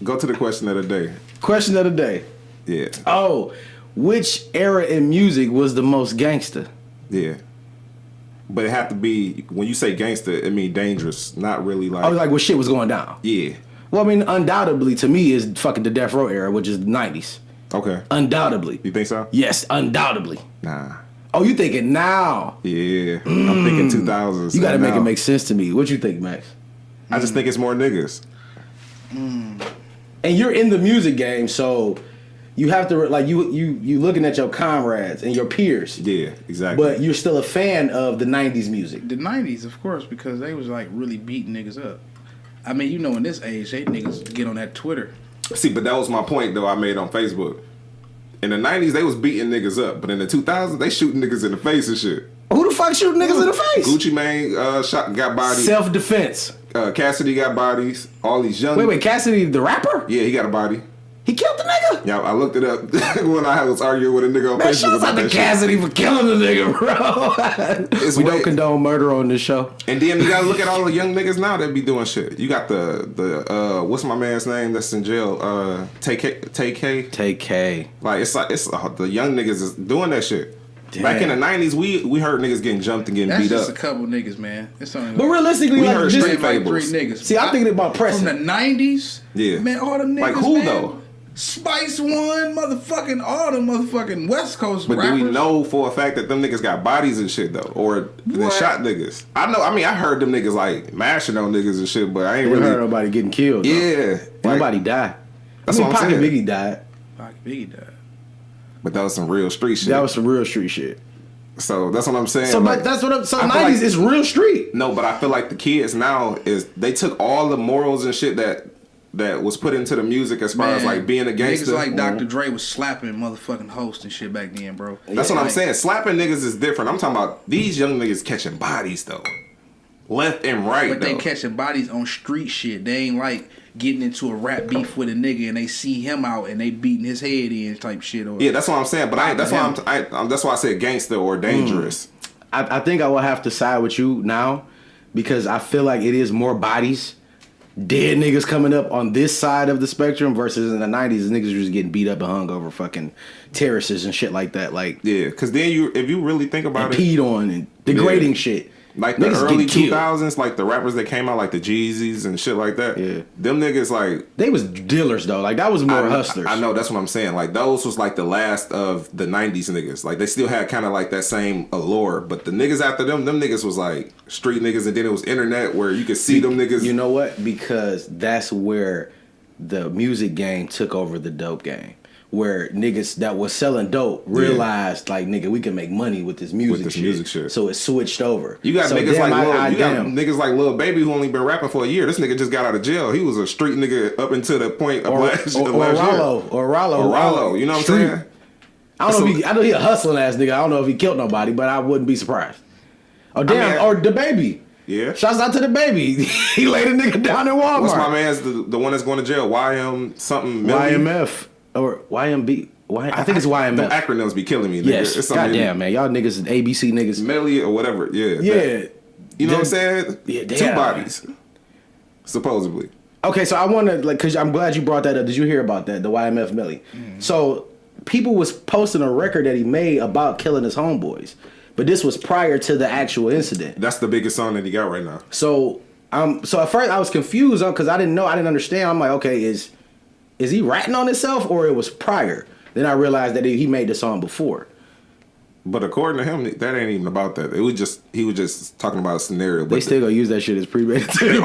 Go to the question of the day. Question of the day. Yeah. Oh, which era in music was the most gangster? Yeah. But it have to be, when you say gangster, it mean dangerous, not really like... Oh, like when shit was going down. Yeah. Well, I mean, undoubtedly, to me, is fucking the Death Row era, which is the 90s. Okay. Undoubtedly. You think so? Yes, undoubtedly. Nah. Oh, you thinking now? Yeah. I'm thinking 2000s. You gotta make it make sense to me. What you think, Max? I just think it's more niggas. And you're in the music game, so you have to, like, you looking at your comrades and your peers. Yeah, exactly. But you're still a fan of the 90s music. The 90s, of course, because they was like really beating niggas up. I mean, you know, in this age, they niggas get on that Twitter. See, but that was my point, though, I made on Facebook. In the 90s, they was beating niggas up. But in the 2000s, they shooting niggas in the face and shit. Who the fuck shooting niggas in the face? Gucci Mane got bodies. Self-defense. Cassidy got bodies. All these young... Wait, Cassidy the rapper? Yeah, he got a body. He killed the nigga? Yeah, I looked it up when I was arguing with a nigga on Man, Facebook shouts out about to that Cassidy for killing the nigga, bro. We don't condone murder on this show. And then you gotta look at all the young niggas now that be doing shit. You got the what's my man's name that's in jail? Take K. Like it's the young niggas is doing that shit. Damn. Back in the 90s, we heard niggas getting jumped and getting beat up. That's just a couple niggas, man. It's only but realistically, we like, heard just straight like fables. 3 niggas. See, I'm thinking about pressing. From the 90s? Yeah. Man, all them niggas, like who, man. though? Spice One, motherfucking all them motherfucking West Coast but rappers. do we know for a fact that them niggas got bodies and shit though, or they shot niggas? I know. I mean, I heard them niggas like mashing on niggas and shit, but I ain't really heard nobody getting killed. Yeah, nobody died. That's what I'm Pocket saying. Biggie died. Pocket Biggie died. But that was some real street shit. That was some real street shit. So that's what I'm saying. So like, that's what I'm. So 90s like, is real street. No, but I feel like the kids now is they took all the morals and shit that was put into the music as far as like being a gangster. Niggas like Dr. Dre was slapping motherfucking hosts and shit back then, bro. That's what I'm saying. Slapping niggas is different. I'm talking about these young niggas catching bodies though, left and right. But though. they catching bodies on street shit. They ain't like getting into a rap beef with a nigga and they see him out and they beating his head in type shit. Or yeah, that's what I'm saying. But that's why I said gangster or dangerous. I think I will have to side with you now because I feel like it is more bodies. Dead niggas coming up on this side of the spectrum versus in the 90s, niggas were just getting beat up and hung over fucking terraces and shit like that. Like, yeah, because then if you really think about it, peed on and degrading shit. Like the early 2000s, like the rappers that came out, like the Jeezys and shit like that. Yeah, them niggas like they was dealers though. Like that was more hustlers. I know, that's what I'm saying. Like those was like the last of the 90s niggas. Like they still had kind of like that same allure, but the niggas after them niggas was like street niggas, and then it was internet where you could see them niggas. You know what? Because that's where the music game took over the dope game. Where niggas that was selling dope realized, like, nigga, we can make money with this music shit. So it switched over. You got niggas like Lil Baby who only been rapping for a year. This nigga just got out of jail. He was a street nigga up until the point of last year. Or Rollo. You know what I'm saying? I know he a hustling ass nigga. I don't know if he killed nobody, but I wouldn't be surprised. Oh damn! Or the Baby. Yeah. Shouts out to the Baby. He laid a nigga down in Walmart. What's my man's the one that's going to jail? YM something. YMF. Or YMB. I think it's YMF. The acronyms be killing me, nigga. Yes. It's goddamn, man. Y'all niggas, ABC niggas. Melly or whatever. Yeah. Yeah. You know what I'm saying? Yeah, 2 bodies. Supposedly. Okay, so I want to, like, because I'm glad you brought that up. Did you hear about that? The YMF Melly. So people was posting a record that he made about killing his homeboys. But this was prior to the actual incident. That's the biggest song that he got right now. So at first I was confused because I didn't understand. I'm like, okay, is he ratting on himself or it was prior? Then I realized that he made the song before. But according to him, that ain't even about that. He was just talking about a scenario. But they still gonna use that shit as premeditated.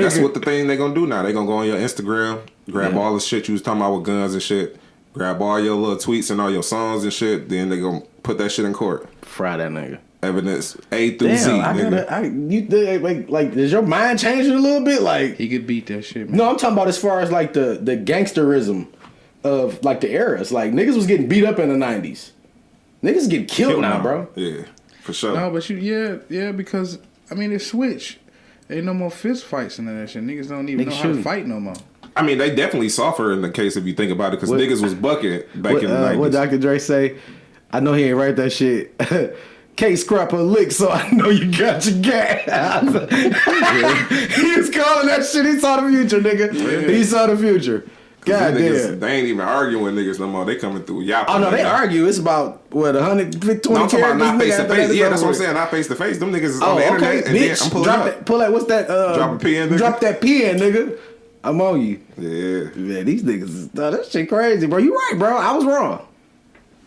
That's what the thing they gonna do now. They gonna go on your Instagram, grab all the shit you was talking about with guns and shit, grab all your little tweets and all your songs and shit. Then they gonna put that shit in court. Fry that nigga. Evidence A through Z. Is your mind changing a little bit? Like he could beat that shit, man. No, I'm talking about as far as like the gangsterism of like the eras. Like niggas was getting beat up in the 90s. Niggas get killed now, bro. Yeah, for sure. No, but because I mean it switched. Ain't no more fist fights and that shit. Niggas don't even know how to fight no more. I mean, they definitely suffer in the case if you think about it, because niggas was bucking back in the 90s. What Dr. Dre say? I know he ain't write that shit. Can't scrap a lick, so I know you got your gas. He was calling that shit. He saw the future, nigga. Yeah. He saw the future. God damn. Niggas, they ain't even arguing with niggas no more. They coming through yapping. Oh, no, they argue. It's about, what, 120 no, I'm talking about not face to face. Yeah, that's what I'm saying. saying. Not face to face. Them niggas is on the internet. And bitch. then I'm pulling drop up. That, pull that, what's that? Drop a pen, nigga. Drop that pen, nigga. I'm on you. Yeah. Man, these niggas, that shit crazy, bro. You right, bro. I was wrong.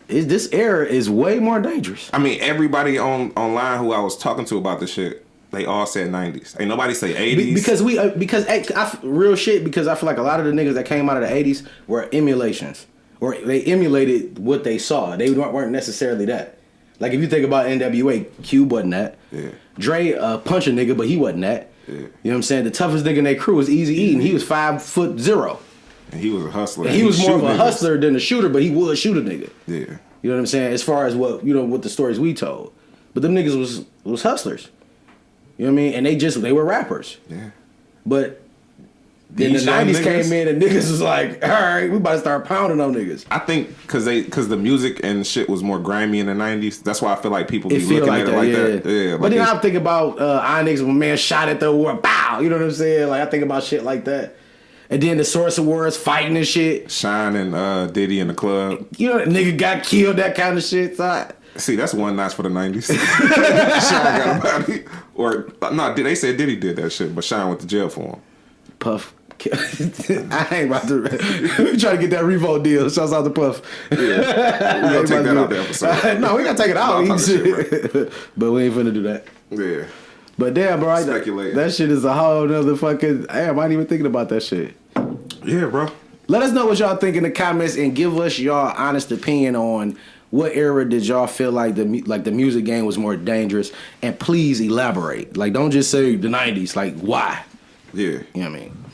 This era is way more dangerous. I mean, everybody online who I was talking to about this shit, they all said 90s. Ain't nobody say 80s. Because real shit, because I feel like a lot of the niggas that came out of the 80s were emulations. Or they emulated what they saw. They weren't necessarily that. Like if you think about NWA, Cube wasn't that. Yeah. Dre punch a nigga, but he wasn't that. Yeah. You know what I'm saying? The toughest nigga in their crew was Eazy-E, and he was 5'0". And he was a hustler. And he was more of a hustler than a shooter, but he would shoot a nigga. Yeah. You know what I'm saying? As far as what the stories we told. But them niggas was hustlers. You know what I mean? And they were rappers. Yeah. But then the 90s came in and niggas was like, all right, we about to start pounding on niggas. I think because the music and shit was more grimy in the 90s. That's why I feel like people be looking at it like that. Yeah. But then I think about Onyx when man shot at the war, bow. You know what I'm saying? Like I think about shit like that. And then the Source Awards fighting and shit. Shine and Diddy in the club. You know, that nigga got killed, that kind of shit. So see, that's one notch for the 90s. Shine got a body. Or, no, they said Diddy did that shit, but Shine went to jail for him. Puff. I ain't about to. We try to get that Revolt deal. Shouts out to Puff. Yeah. We gotta take that out the episode. No, we gotta take it out. No, shit, right? But we ain't finna do that. Yeah. But damn, bro, Speculating. that shit is a whole nother fucking. Damn, I ain't even thinking about that shit. Yeah, bro. Let us know what y'all think in the comments and give us y'all honest opinion on what era did y'all feel like the music game was more dangerous, and please elaborate. Like, don't just say the 90s. Like, why? Yeah. You know what I mean?